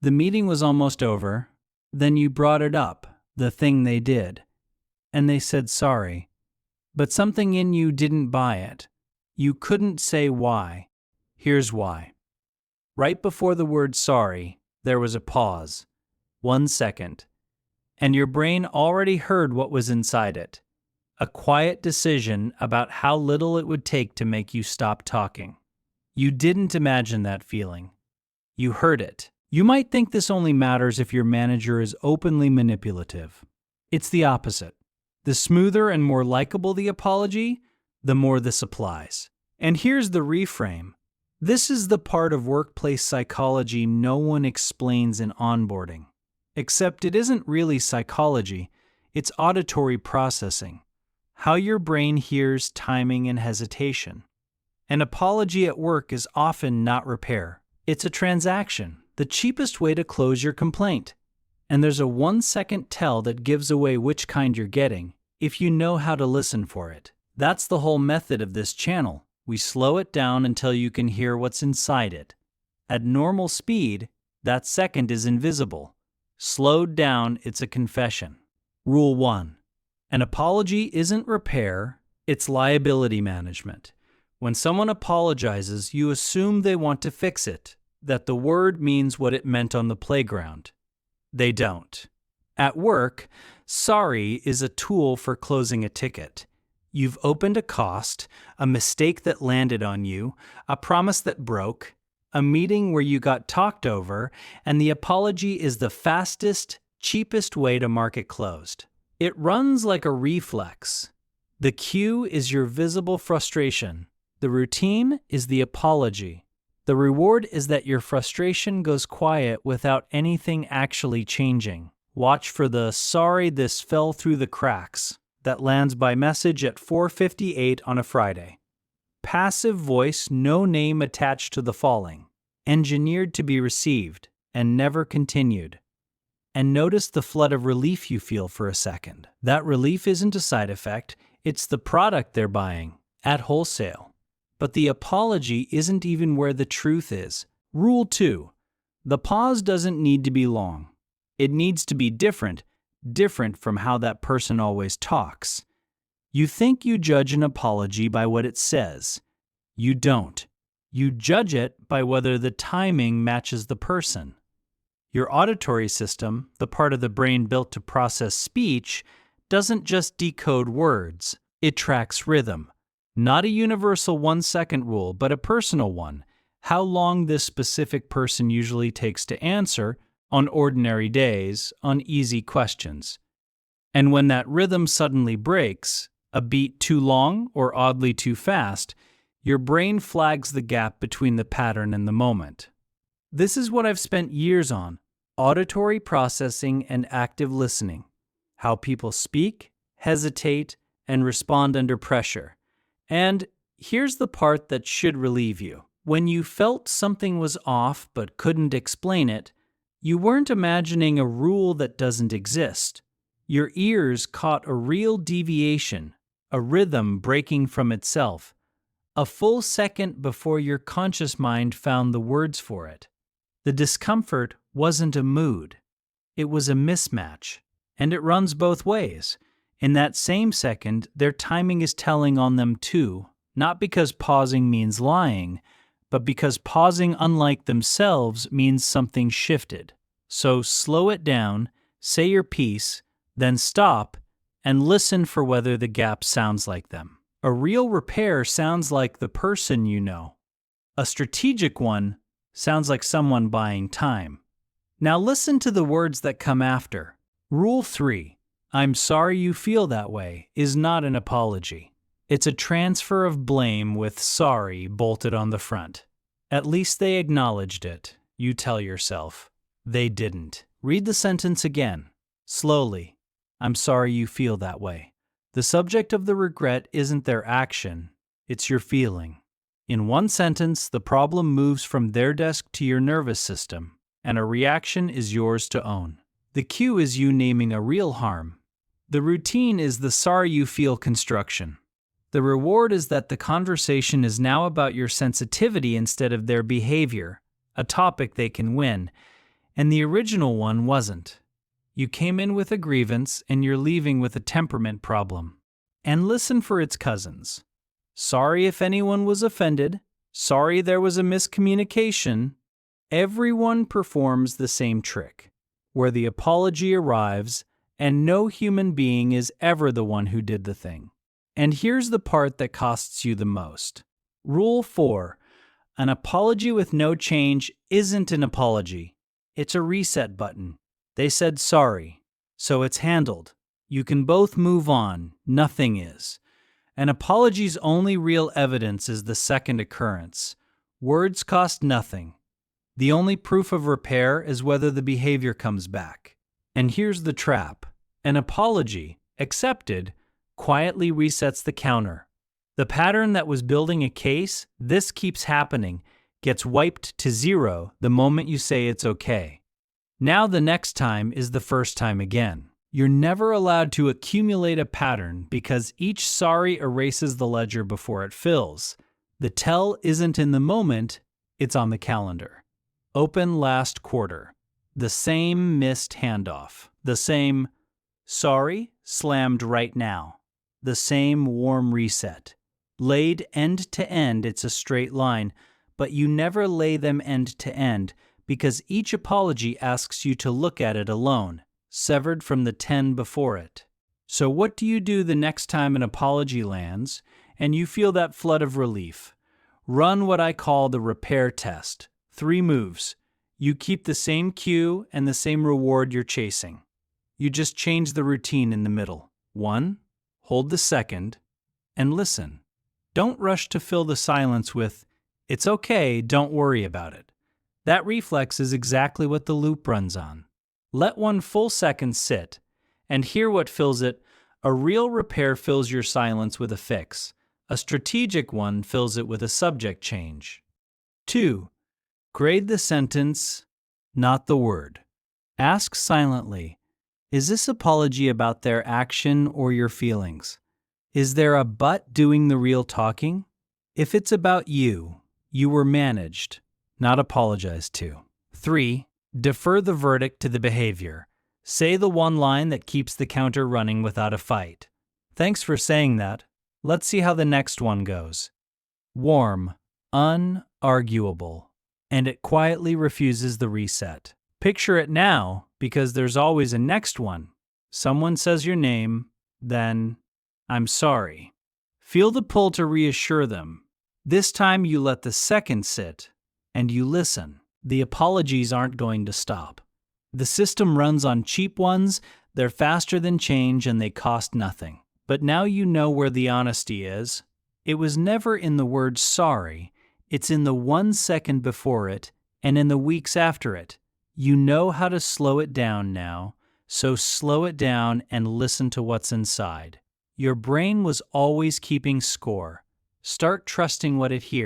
The meeting was almost over. Then you brought it up, the thing they did. And they said sorry. But something in you didn't buy it. You couldn't say why. Here's why. Right before the word sorry, there was a pause. 1 second. And your brain already heard what was inside it. A quiet decision about how little it would take to make you stop talking. You didn't imagine that feeling. You heard it. You might think this only matters if your manager is openly manipulative. It's the opposite. The smoother and more likable the apology, the more this applies. And here's the reframe. This is the part of workplace psychology no one explains in onboarding. Except it isn't really psychology, it's auditory processing. How your brain hears timing and hesitation. An apology at work is often not repair. It's a transaction, the cheapest way to close your complaint. And there's a 1-second tell that gives away which kind you're getting, if you know how to listen for it. That's the whole method of this channel. We slow it down until you can hear what's inside it. At normal speed, that second is invisible. Slowed down, it's a confession. Rule 1. An apology isn't repair, it's liability management. When someone apologizes, you assume they want to fix it, that the word means what it meant on the playground. They don't. At work, sorry is a tool for closing a ticket. You've opened a cost, a mistake that landed on you, a promise that broke, a meeting where you got talked over, and the apology is the fastest, cheapest way to mark it closed. It runs like a reflex. The cue is your visible frustration. The routine is the apology. The reward is that your frustration goes quiet without anything actually changing. Watch for the "sorry this fell through the cracks" that lands by message at 4:58 on a Friday. Passive voice, no name attached to the falling. Engineered to be received and never continued. And notice the flood of relief you feel for a second. That relief isn't a side effect, it's the product they're buying at wholesale. But the apology isn't even where the truth is. Rule 2. The pause doesn't need to be long. It needs to be different from how that person always talks. You think you judge an apology by what it says. You don't. You judge it by whether the timing matches the person. Your auditory system, the part of the brain built to process speech, doesn't just decode words. It tracks rhythm. Not a universal 1-second rule, but a personal one. How long this specific person usually takes to answer on ordinary days, on easy questions. And when that rhythm suddenly breaks, a beat too long or oddly too fast, your brain flags the gap between the pattern and the moment. This is what I've spent years on: auditory processing and active listening. How people speak, hesitate, and respond under pressure. And here's the part that should relieve you. When you felt something was off but couldn't explain it, you weren't imagining a rule that doesn't exist. Your ears caught a real deviation, a rhythm breaking from itself, a full second before your conscious mind found the words for it. The discomfort wasn't a mood. It was a mismatch, and it runs both ways. In that same second, their timing is telling on them too, not because pausing means lying, but because pausing, unlike themselves, means something shifted. So slow it down, say your piece, then stop, and listen for whether the gap sounds like them. A real repair sounds like the person you know. A strategic one sounds like someone buying time. Now listen to the words that come after. Rule 3. I'm sorry you feel that way is not an apology. It's a transfer of blame with sorry bolted on the front. At least they acknowledged it, you tell yourself. They didn't. Read the sentence again, slowly. I'm sorry you feel that way. The subject of the regret isn't their action, it's your feeling. In one sentence, the problem moves from their desk to your nervous system, and a reaction is yours to own. The cue is you naming a real harm. The routine is the sorry you feel construction. The reward is that the conversation is now about your sensitivity instead of their behavior, a topic they can win. And the original one wasn't. You came in with a grievance and you're leaving with a temperament problem. And listen for its cousins. Sorry if anyone was offended. Sorry there was a miscommunication. Everyone performs the same trick, where the apology arrives and no human being is ever the one who did the thing. And here's the part that costs you the most. Rule 4. An apology with no change isn't an apology. It's a reset button. They said sorry, so it's handled. You can both move on. Nothing is. An apology's only real evidence is the second occurrence. Words cost nothing. The only proof of repair is whether the behavior comes back. And here's the trap. An apology, accepted, quietly resets the counter. The pattern that was building a case, this keeps happening, gets wiped to zero the moment you say it's okay. Now the next time is the first time again. You're never allowed to accumulate a pattern because each sorry erases the ledger before it fills. The tell isn't in the moment, it's on the calendar. Open last quarter. The same missed handoff. The same sorry slammed right now. The same warm reset. Laid end to end, it's a straight line, but you never lay them end to end because each apology asks you to look at it alone, severed from the 10 before it. So what do you do the next time an apology lands and you feel that flood of relief? Run what I call the repair test. 3 moves. You keep the same cue and the same reward you're chasing. You just change the routine in the middle. 1, hold the second, and listen. Don't rush to fill the silence with, "It's okay, don't worry about it." That reflex is exactly what the loop runs on. Let 1 full second sit, and hear what fills it. A real repair fills your silence with a fix. A strategic one fills it with a subject change. 2. Grade the sentence, not the word. Ask silently, is this apology about their action or your feelings? Is there a but doing the real talking? If it's about you, you were managed, not apologized to. 3. Defer the verdict to the behavior. Say the one line that keeps the counter running without a fight. Thanks for saying that. Let's see how the next one goes. Warm, unarguable, and it quietly refuses the reset. Picture it now, because there's always a next one. Someone says your name, then, I'm sorry. Feel the pull to reassure them. This time you let the second sit, and you listen. The apologies aren't going to stop. The system runs on cheap ones, they're faster than change, and they cost nothing. But now you know where the honesty is. It was never in the word sorry, it's in the 1 second before it, and in the weeks after it. You know how to slow it down now, so slow it down and listen to what's inside. Your brain was always keeping score. Start trusting what it hears.